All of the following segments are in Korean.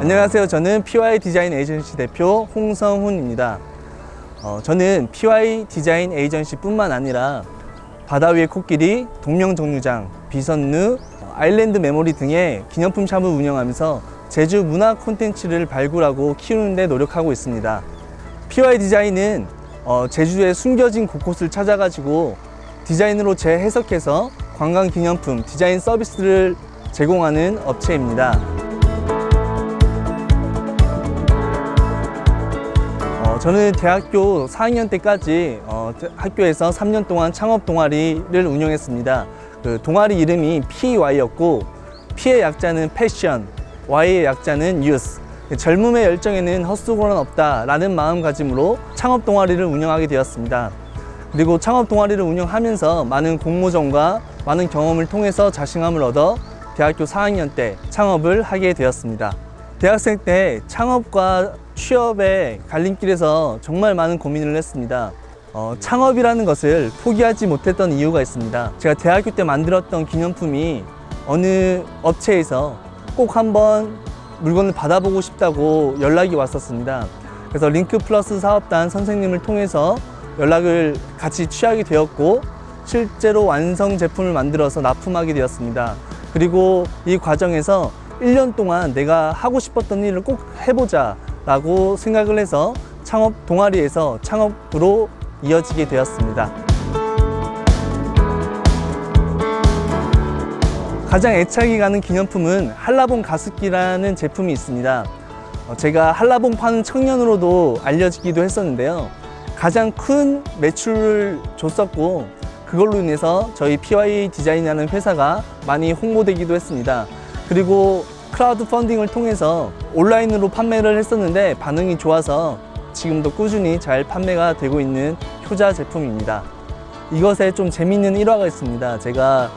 안녕하세요. 저는 PY 디자인 에이전시 대표 홍성훈입니다. 저는 PY 디자인 에이전시 뿐만 아니라 바다 위의 코끼리, 동명정류장, 비선루, 아일랜드 메모리 등의 기념품 샵을 운영하면서 제주 문화 콘텐츠를 발굴하고 키우는 데 노력하고 있습니다. PY 디자인은 제주의 숨겨진 곳곳을 찾아가지고 디자인으로 재해석해서 관광 기념품, 디자인 서비스를 제공하는 업체입니다. 저는 대학교 4학년 때까지 학교에서 3년 동안 창업 동아리를 운영했습니다. 그 동아리 이름이 PY였고, P의 약자는 패션, Y의 약자는 유스. 젊음의 열정에는 헛수고는 없다라는 마음가짐으로 창업 동아리를 운영하게 되었습니다. 그리고 창업 동아리를 운영하면서 많은 공모전과 많은 경험을 통해서 자신감을 얻어 대학교 4학년 때 창업을 하게 되었습니다. 대학생 때 창업과 취업의 갈림길에서 정말 많은 고민을 했습니다. 창업이라는 것을 포기하지 못했던 이유가 있습니다. 제가 대학교 때 만들었던 기념품이 어느 업체에서 꼭 한번 물건을 받아보고 싶다고 연락이 왔었습니다. 그래서 링크 플러스 사업단 선생님을 통해서 연락을 같이 취하게 되었고, 실제로 완성 제품을 만들어서 납품하게 되었습니다. 그리고 이 과정에서 1년 동안 내가 하고 싶었던 일을 꼭 해보자 라고 생각을 해서 창업 동아리에서 창업으로 이어지게 되었습니다. 가장 애착이 가는 기념품은 한라봉 가습기라는 제품이 있습니다. 제가 한라봉 파는 청년으로도 알려지기도 했었는데요. 가장 큰 매출을 줬었고, 그걸로 인해서 저희 PY 디자인이라는 회사가 많이 홍보되기도 했습니다. 그리고 크라우드 펀딩을 통해서 온라인으로 판매를 했었는데 반응이 좋아서 지금도 꾸준히 잘 판매가 되고 있는 효자 제품입니다. 이것에 좀 재미있는 일화가 있습니다. 제가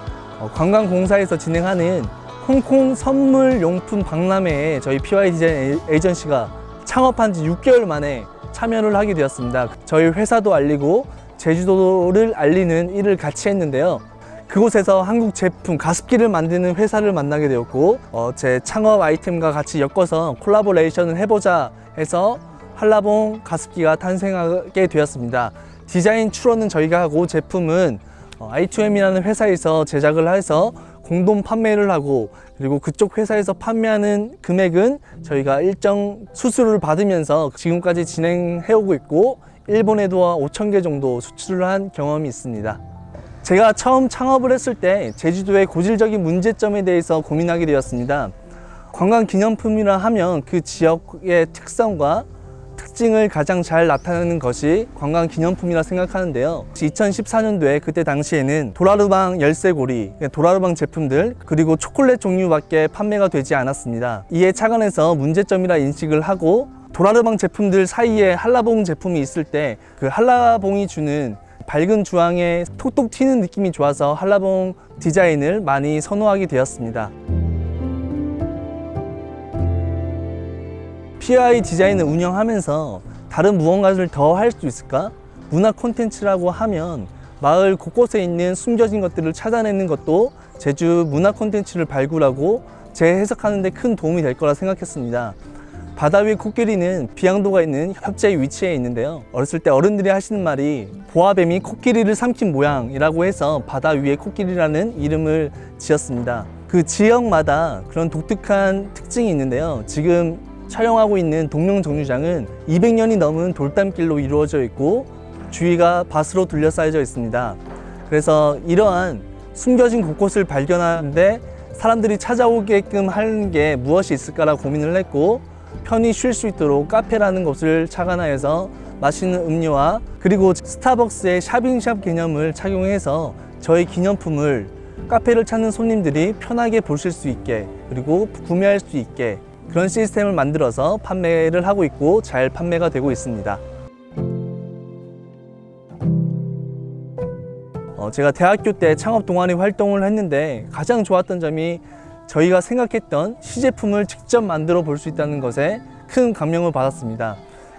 관광공사에서 진행하는 홍콩 선물용품 박람회에 저희 PY 디자인 에이전시가 창업한 지 6개월 만에 참여를 하게 되었습니다. 저희 회사도 알리고 제주도를 알리는 일을 같이 했는데요. 그곳에서 한국 제품 가습기를 만드는 회사를 만나게 되었고, 제 창업 아이템과 같이 엮어서 콜라보레이션을 해보자 해서 한라봉 가습기가 탄생하게 되었습니다. 디자인 출원은 저희가 하고 제품은 i2m이라는 회사에서 제작을 해서 공동 판매를 하고, 그리고 그쪽 회사에서 판매하는 금액은 저희가 일정 수수료를 받으면서 지금까지 진행해 오고 있고, 일본에도 5,000개 정도 수출을 한 경험이 있습니다. 제가 처음 창업을 했을 때 제주도의 고질적인 문제점에 대해서 고민하게 되었습니다. 관광기념품이라 하면 그 지역의 특성과 특징을 가장 잘 나타내는 것이 관광기념품이라 생각하는데요. 2014년도에 그때 당시에는 도라르방 열쇠고리, 도라르방 제품들, 그리고 초콜릿 종류밖에 판매가 되지 않았습니다. 이에 착안해서 문제점이라 인식을 하고, 도라르방 제품들 사이에 한라봉 제품이 있을 때 그 한라봉이 주는 밝은 주황에 톡톡 튀는 느낌이 좋아서 한라봉 디자인을 많이 선호하게 되었습니다. PY 디자인을 운영하면서 다른 무언가를 더 할 수 있을까? 문화 콘텐츠라고 하면 마을 곳곳에 있는 숨겨진 것들을 찾아내는 것도 제주 문화 콘텐츠를 발굴하고 재해석하는 데 큰 도움이 될 거라 생각했습니다. 바다 위의 코끼리는 비양도가 있는 협재의 위치에 있는데요. 어렸을 때 어른들이 하시는 말이 보아뱀이 코끼리를 삼킨 모양이라고 해서 바다 위의 코끼리라는 이름을 지었습니다. 그 지역마다 그런 독특한 특징이 있는데요. 지금 촬영하고 있는 동명정류장은 200년이 넘은 돌담길로 이루어져 있고 주위가 밭으로 둘러싸여져 있습니다. 그래서 이러한 숨겨진 곳곳을 발견하는데 사람들이 찾아오게끔 하는 게 무엇이 있을까라고 고민을 했고, 편히 쉴 수 있도록 카페라는 곳을 착안하여서 맛있는 음료와 그리고 스타벅스의 샵인샵 개념을 착용해서 저희 기념품을 카페를 찾는 손님들이 편하게 보실 수 있게, 그리고 구매할 수 있게 그런 시스템을 만들어서 판매를 하고 있고 잘 판매가 되고 있습니다. 제가 대학교 때 창업 동아리 활동을 했는데 가장 좋았던 점이 저희가 생각했던 시제품을 직접 만들어 볼 수 있다는 것에 큰 감명을 받았습니다.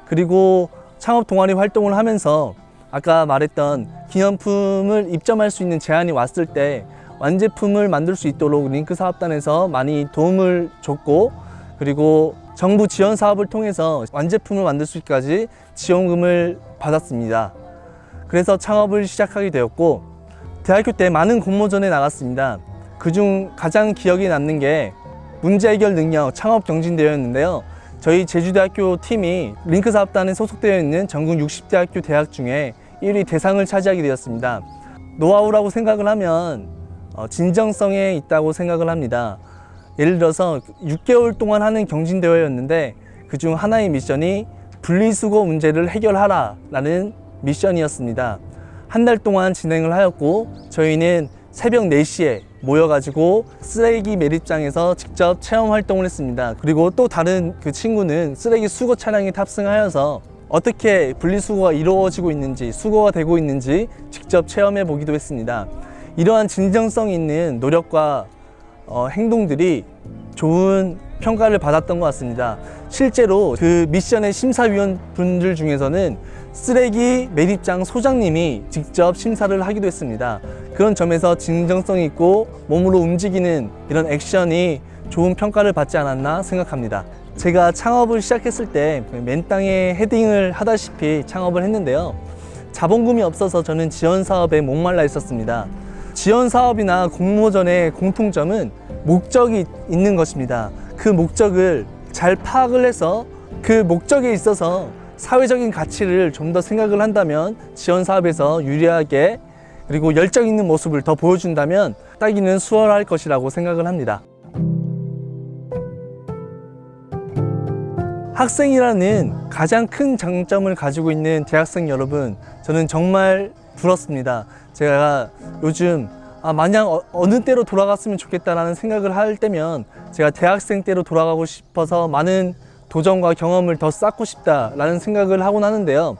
그리고 창업 동아리 활동을 하면서 아까 말했던 기념품을 입점할 수 있는 제안이 왔을 때 완제품을 만들 수 있도록 링크 사업단에서 많이 도움을 줬고, 그리고 정부 지원 사업을 통해서 완제품을 만들 수 있기까지 지원금을 받았습니다. 그래서 창업을 시작하게 되었고, 대학교 때 많은 공모전에 나갔습니다. 그중 가장 기억에 남는 게 문제 해결 능력 창업 경진대회였는데요. 저희 제주대학교 팀이 링크사업단에 소속되어 있는 전국 60대학교 대학 중에 1위 대상을 차지하게 되었습니다. 노하우라고 생각을 하면 진정성에 있다고 생각을 합니다. 예를 들어서 6개월 동안 하는 경진대회였는데 그중 하나의 미션이 분리수거 문제를 해결하라 라는 미션이었습니다. 한 달 동안 진행을 하였고, 저희는 새벽 4시에 모여가지고 쓰레기 매립장에서 직접 체험 활동을 했습니다. 그리고 또 다른 그 친구는 쓰레기 수거 차량에 탑승하여서 어떻게 분리수거가 이루어지고 있는지, 수거가 되고 있는지 직접 체험해 보기도 했습니다. 이러한 진정성 있는 노력과 행동들이 좋은 평가를 받았던 것 같습니다. 실제로 그 미션의 심사위원 분들 중에서는 쓰레기 매립장 소장님이 직접 심사를 하기도 했습니다. 그런 점에서 진정성 있고 몸으로 움직이는 이런 액션이 좋은 평가를 받지 않았나 생각합니다. 제가 창업을 시작했을 때 맨땅에 헤딩을 하다시피 창업을 했는데요. 자본금이 없어서 저는 지원 사업에 목말라 있었습니다. 지원 사업이나 공모전의 공통점은 목적이 있는 것입니다. 그 목적을 잘 파악을 해서 그 목적에 있어서 사회적인 가치를 좀 더 생각을 한다면 지원 사업에서 유리하게 그리고 열정 있는 모습을 더 보여준다면 따기는 수월할 것이라고 생각을 합니다. 학생이라는 가장 큰 장점을 가지고 있는 대학생 여러분, 저는 정말 부럽습니다. 제가 요즘 마냥 어느 때로 돌아갔으면 좋겠다라는 생각을 할 때면 제가 대학생 때로 돌아가고 싶어서 많은 도전과 경험을 더 쌓고 싶다라는 생각을 하곤 하는데요.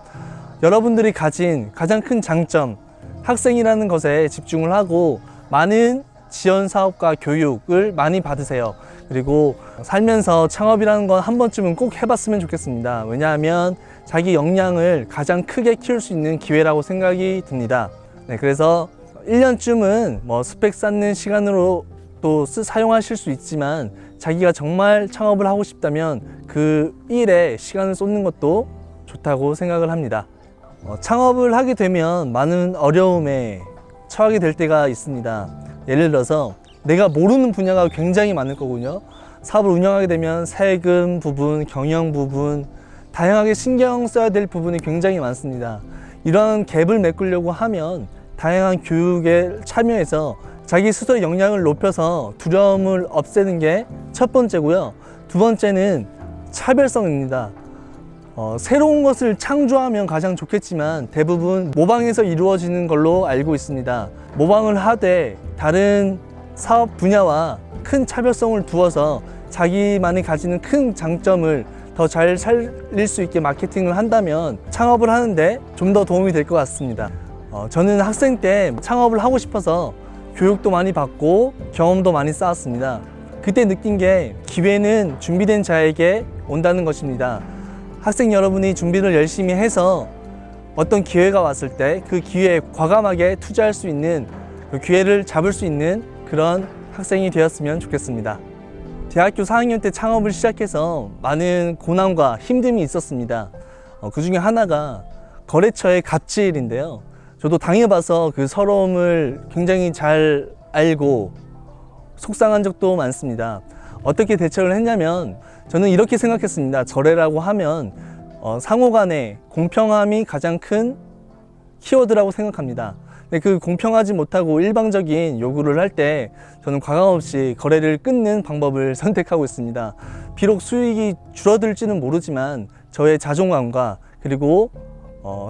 여러분들이 가진 가장 큰 장점, 학생이라는 것에 집중을 하고 많은 지원 사업과 교육을 많이 받으세요. 그리고 살면서 창업이라는 건 한 번쯤은 꼭 해봤으면 좋겠습니다. 왜냐하면 자기 역량을 가장 크게 키울 수 있는 기회라고 생각이 듭니다. 네, 그래서 1년쯤은 스펙 쌓는 시간으로 또 사용하실 수 있지만 자기가 정말 창업을 하고 싶다면 그 일에 시간을 쏟는 것도 좋다고 생각을 합니다. 창업을 하게 되면 많은 어려움에 처하게 될 때가 있습니다. 예를 들어서 내가 모르는 분야가 굉장히 많을 거군요. 사업을 운영하게 되면 세금 부분, 경영 부분, 다양하게 신경 써야 될 부분이 굉장히 많습니다. 이러한 갭을 메꾸려고 하면 다양한 교육에 참여해서 자기 스스로의 역량을 높여서 두려움을 없애는 게 첫 번째고요. 두 번째는 차별성입니다. 새로운 것을 창조하면 가장 좋겠지만 대부분 모방에서 이루어지는 걸로 알고 있습니다. 모방을 하되 다른 사업 분야와 큰 차별성을 두어서 자기만이 가지는 큰 장점을 더 잘 살릴 수 있게 마케팅을 한다면 창업을 하는데 좀 더 도움이 될 것 같습니다. 저는 학생 때 창업을 하고 싶어서 교육도 많이 받고 경험도 많이 쌓았습니다. 그때 느낀 게 기회는 준비된 자에게 온다는 것입니다. 학생 여러분이 준비를 열심히 해서 어떤 기회가 왔을 때 그 기회에 과감하게 투자할 수 있는, 그 기회를 잡을 수 있는 그런 학생이 되었으면 좋겠습니다. 대학교 4학년 때 창업을 시작해서 많은 고난과 힘듦이 있었습니다. 그 중에 하나가 거래처의 갑질인데요. 저도 당해봐서 그 서러움을 굉장히 잘 알고 속상한 적도 많습니다. 어떻게 대처를 했냐면 저는 이렇게 생각했습니다. 거래라고 하면 상호 간의 공평함이 가장 큰 키워드라고 생각합니다. 근데 그 공평하지 못하고 일방적인 요구를 할 때 저는 과감없이 거래를 끊는 방법을 선택하고 있습니다. 비록 수익이 줄어들지는 모르지만 저의 자존감과 그리고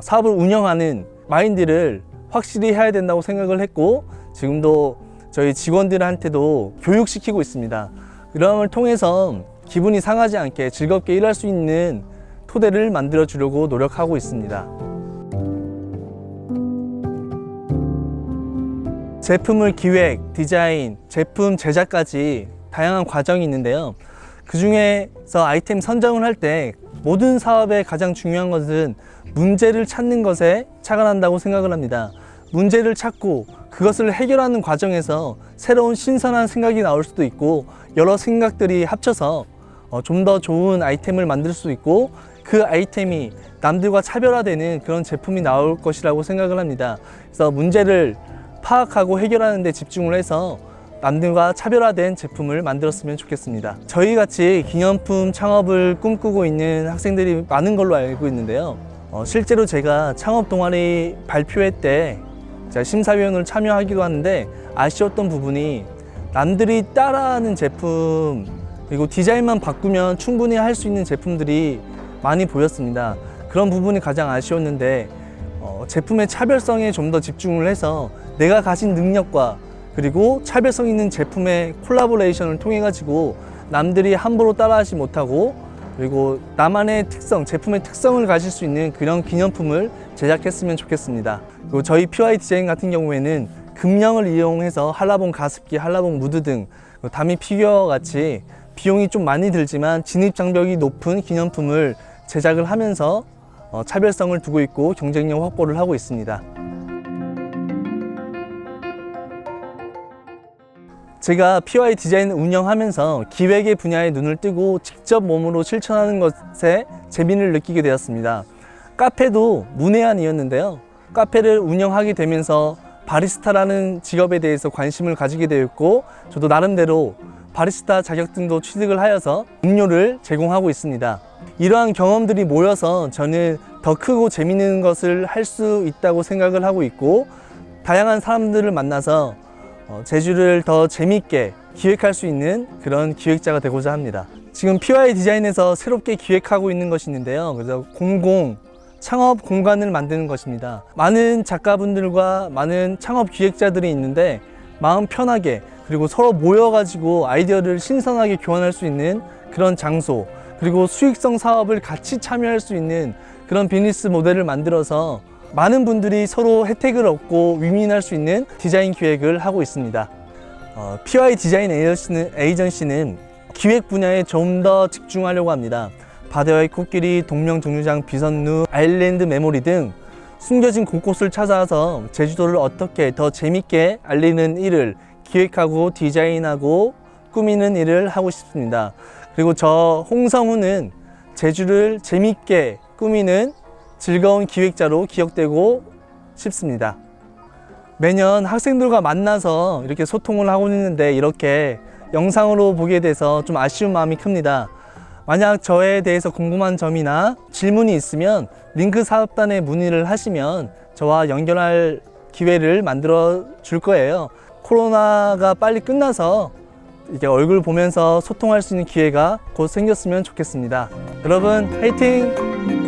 사업을 운영하는 마인드를 확실히 해야 된다고 생각을 했고, 지금도 저희 직원들한테도 교육시키고 있습니다. 이러함을 통해서 기분이 상하지 않게 즐겁게 일할 수 있는 토대를 만들어 주려고 노력하고 있습니다. 제품을 기획, 디자인, 제품 제작까지 다양한 과정이 있는데요. 그 중에서 아이템 선정을 할 때 모든 사업의 가장 중요한 것은 문제를 찾는 것에 착안한다고 생각을 합니다. 문제를 찾고 그것을 해결하는 과정에서 새로운 신선한 생각이 나올 수도 있고 여러 생각들이 합쳐서 좀 더 좋은 아이템을 만들 수 있고 그 아이템이 남들과 차별화되는 그런 제품이 나올 것이라고 생각을 합니다. 그래서 문제를 파악하고 해결하는 데 집중을 해서 남들과 차별화된 제품을 만들었으면 좋겠습니다. 저희같이 기념품 창업을 꿈꾸고 있는 학생들이 많은 걸로 알고 있는데요. 실제로 제가 창업 동아리 발표회 때 제가 심사위원으로 참여하기도 하는데 아쉬웠던 부분이 남들이 따라하는 제품 그리고 디자인만 바꾸면 충분히 할 수 있는 제품들이 많이 보였습니다. 그런 부분이 가장 아쉬웠는데 제품의 차별성에 좀 더 집중을 해서 내가 가진 능력과 그리고 차별성 있는 제품의 콜라보레이션을 통해 가지고 남들이 함부로 따라하지 못하고 그리고 나만의 특성, 제품의 특성을 가질 수 있는 그런 기념품을 제작했으면 좋겠습니다. 그리고 저희 PY 디자인 같은 경우에는 금령을 이용해서 한라봉 가습기, 한라봉 무드 등 다미 피규어 같이 비용이 좀 많이 들지만 진입 장벽이 높은 기념품을 제작을 하면서 차별성을 두고 있고 경쟁력 확보를 하고 있습니다. 제가 PY 디자인을 운영하면서 기획의 분야에 눈을 뜨고 직접 몸으로 실천하는 것에 재미를 느끼게 되었습니다. 카페도 문외한이었는데요. 카페를 운영하게 되면서 바리스타라는 직업에 대해서 관심을 가지게 되었고 저도 나름대로 바리스타 자격증도 취득을 하여서 음료를 제공하고 있습니다. 이러한 경험들이 모여서 저는 더 크고 재미있는 것을 할 수 있다고 생각을 하고 있고 다양한 사람들을 만나서 제주를 더 재미있게 기획할 수 있는 그런 기획자가 되고자 합니다. 지금 PY 디자인에서 새롭게 기획하고 있는 것이 있는데요. 그래서 공공 창업 공간을 만드는 것입니다. 많은 작가분들과 많은 창업 기획자들이 있는데 마음 편하게 그리고 서로 모여가지고 아이디어를 신선하게 교환할 수 있는 그런 장소 그리고 수익성 사업을 같이 참여할 수 있는 그런 비즈니스 모델을 만들어서 많은 분들이 서로 혜택을 얻고 윈윈할 수 있는 디자인 기획을 하고 있습니다. PY 디자인 에이전시는 기획 분야에 좀 더 집중하려고 합니다. 바다의 코끼리, 동명종류장, 비선루, 아일랜드 메모리 등 숨겨진 곳곳을 찾아서 제주도를 어떻게 더 재밌게 알리는 일을 기획하고 디자인하고 꾸미는 일을 하고 싶습니다. 그리고 저 홍성우는 제주를 재밌게 꾸미는 즐거운 기획자로 기억되고 싶습니다. 매년 학생들과 만나서 이렇게 소통을 하고 있는데 이렇게 영상으로 보게 돼서 좀 아쉬운 마음이 큽니다. 만약 저에 대해서 궁금한 점이나 질문이 있으면 링크 사업단에 문의를 하시면 저와 연결할 기회를 만들어 줄 거예요. 코로나가 빨리 끝나서 이렇게 얼굴 보면서 소통할 수 있는 기회가 곧 생겼으면 좋겠습니다. 여러분 화이팅!